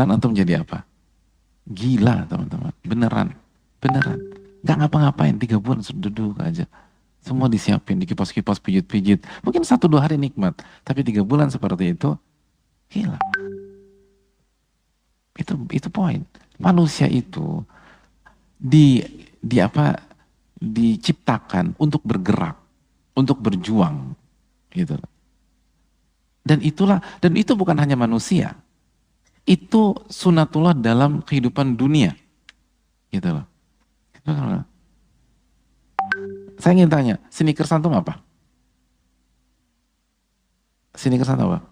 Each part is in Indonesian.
bulan antum jadi apa? Gila teman-teman, beneran. Beneran. Gak ngapa-ngapain, 3 bulan sudah duduk aja. Semua disiapin, dikipas-kipas, pijit-pijit. Mungkin 1-2 hari nikmat. Tapi 3 bulan seperti itu, gila. Itu poin. Manusia itu di apa diciptakan untuk bergerak, untuk berjuang, gitu. Dan itu bukan hanya manusia. Itu sunatullah dalam kehidupan dunia. Gitu loh. Saya ingin tanya, sneakers antum apa? Sneakers antum apa?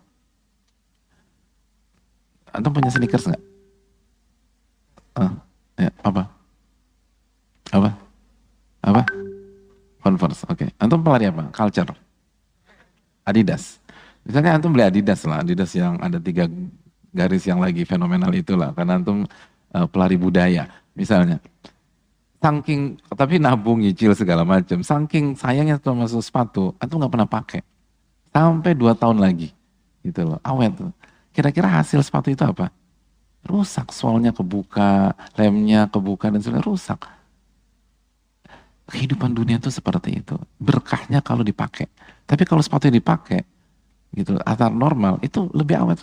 Antum punya sneakers nggak? Ya, apa? Apa? Apa? Converse, oke. Antum pelari apa? Culture. Adidas. Misalnya antum beli Adidas lah, Adidas yang ada 3 garis yang lagi fenomenal itulah, karena antum pelari budaya, misalnya. Saking, tapi nabung, nyicil segala macam. Saking sayangnya tuh masuk sepatu, antum nggak pernah pakai. Sampai 2 tahun lagi, gitu loh, awet tuh. Kira-kira hasil sepatu itu apa? Rusak, soalnya kebuka, lemnya kebuka dan sebagainya rusak. Kehidupan dunia itu seperti itu. Berkahnya kalau dipakai. Tapi kalau sepatu dipakai, gitu, atau normal, itu lebih awet.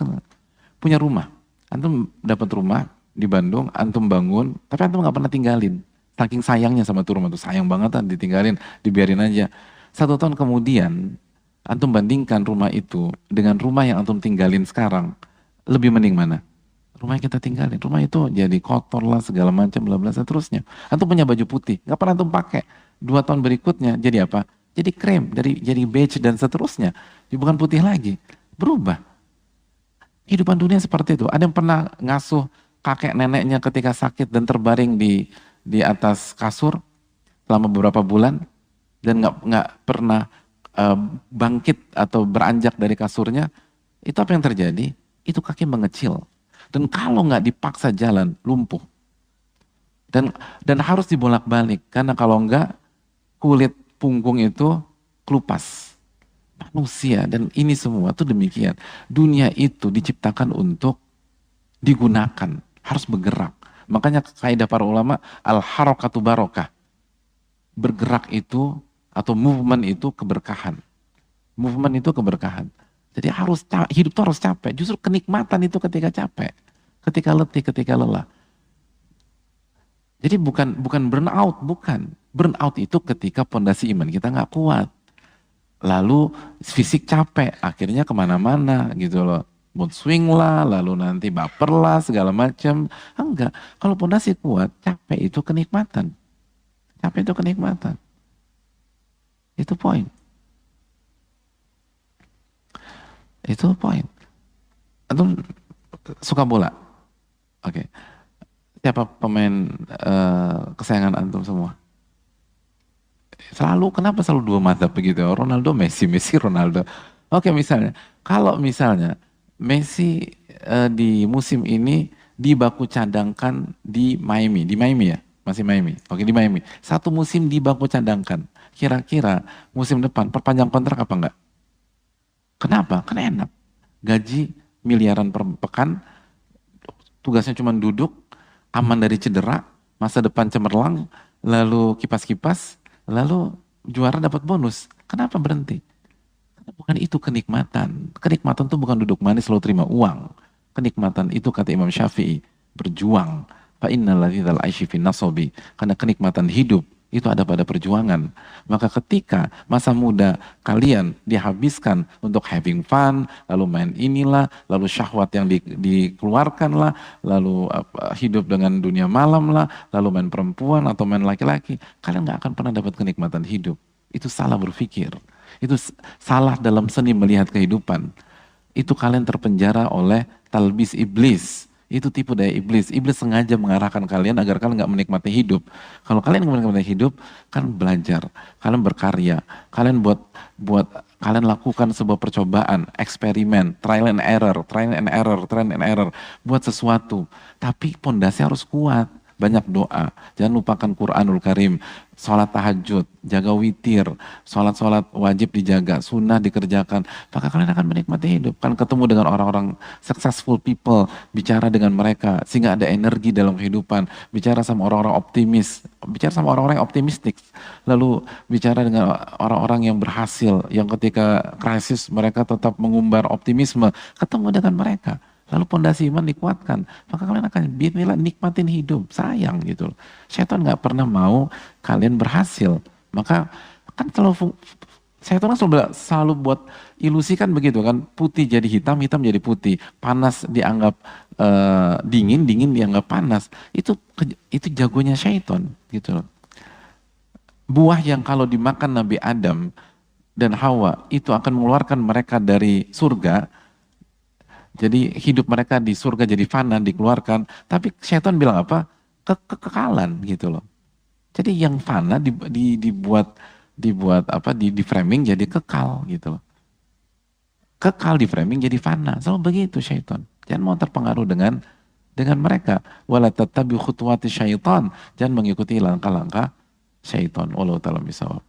Punya rumah, antum dapat rumah di Bandung, antum bangun, tapi antum nggak pernah tinggalin. Saking sayangnya sama tuh rumah tuh, sayang banget kan, ditinggalin, dibiarin aja. 1 tahun kemudian, antum bandingkan rumah itu dengan rumah yang antum tinggalin sekarang, lebih mending mana? Rumah yang kita tinggalin, rumah itu jadi kotor lah segala macam bla bla seterusnya. Antum punya baju putih, nggak pernah antum pakai. 2 tahun berikutnya jadi apa? Jadi krem, jadi beige dan seterusnya. Jadi bukan putih lagi, berubah. Kehidupan dunia seperti itu. Ada yang pernah ngasuh kakek neneknya ketika sakit dan terbaring di atas kasur selama beberapa bulan dan nggak pernah bangkit atau beranjak dari kasurnya? Itu apa yang terjadi? Itu kaki mengecil. Dan kalau nggak dipaksa jalan, lumpuh. Dan harus dibolak-balik. Karena kalau nggak, kulit punggung itu kelupas. Manusia, dan ini semua tuh demikian. Dunia itu diciptakan untuk digunakan. Harus bergerak. Makanya kaidah para ulama, al-harakatu barokah. Bergerak itu, atau movement itu keberkahan. Movement itu keberkahan. Jadi hidup itu harus capek. Justru kenikmatan itu ketika capek, ketika letih, ketika lelah. Jadi bukan burnout, bukan. Burnout itu ketika pondasi iman kita nggak kuat. Lalu fisik capek, akhirnya kemana-mana gitu loh. Mood swing lah, lalu nanti baper lah, segala macam. Enggak, kalau pondasi kuat, capek itu kenikmatan. Capek itu kenikmatan. Itu poin. Itu poin. Antum suka bola? Oke. Siapa pemain kesayangan antum semua? Kenapa selalu 2 mazhab begitu? Ronaldo, Messi, Messi, Ronaldo. Oke, misalnya. Kalau misalnya Messi di musim ini di baku cadangkan di Miami ya? Masih Miami. Oke, di Miami. 1 musim di baku cadangkan. Kira-kira musim depan perpanjang kontrak apa enggak? Kenapa? Karena enak. Gaji miliaran per pekan, tugasnya cuma duduk, aman dari cedera, masa depan cemerlang, lalu kipas-kipas, lalu juara dapat bonus. Kenapa berhenti? Karena bukan itu kenikmatan. Kenikmatan itu bukan duduk manis lalu terima uang. Kenikmatan itu kata Imam Syafi'i, berjuang. Fa innal ladzal aishi fin nasabi. Karena kenikmatan hidup itu ada pada perjuangan. Maka ketika masa muda kalian dihabiskan untuk having fun, lalu main inilah, lalu syahwat yang dikeluarkan lah, lalu hidup dengan dunia malam lah, lalu main perempuan atau main laki-laki, kalian nggak akan pernah dapat kenikmatan hidup. Itu salah berpikir. Itu salah dalam seni melihat kehidupan. Itu kalian terpenjara oleh talbis iblis. Itu tipu daya iblis. Iblis sengaja mengarahkan kalian agar kalian nggak menikmati hidup. Kalau kalian nggak menikmati hidup, kalian belajar, kalian berkarya, kalian buat kalian lakukan sebuah percobaan, eksperimen, trial and error, buat sesuatu. Tapi pondasi harus kuat. banyak doa, jangan lupakan Quranul Karim, sholat tahajud, jaga witir, sholat-sholat wajib dijaga, sunnah dikerjakan, maka kalian akan menikmati hidup. Kan ketemu dengan orang-orang successful people, bicara dengan mereka, sehingga ada energi dalam kehidupan, bicara sama orang-orang optimis, bicara sama orang-orang yang optimistik, lalu bicara dengan orang-orang yang berhasil, yang ketika krisis mereka tetap mengumbar optimisme, ketemu dengan mereka. Lalu pondasi iman dikuatkan, maka kalian akan bismillah nikmatin hidup, sayang gitu. Syaitan nggak pernah mau kalian berhasil. Maka kan kalau syaitan kan selalu buat ilusi kan begitu kan, putih jadi hitam, hitam jadi putih, panas dianggap dingin, dingin dianggap panas. Itu jagonya syaitan gitu loh. Buah yang kalau dimakan Nabi Adam dan Hawa itu akan mengeluarkan mereka dari surga. Jadi hidup mereka di surga jadi fana, dikeluarkan. Tapi syaitan bilang apa? Kekekalan gitu loh. Jadi yang fana dibuat apa? Di framing jadi kekal gitu loh. Kekal di framing jadi fana. Selalu begitu syaitan. Jangan mau terpengaruh dengan mereka. Wala tattabi khutuwati syaitan. Jangan mengikuti langkah-langkah syaitan. Wallahu ta'ala bisawab.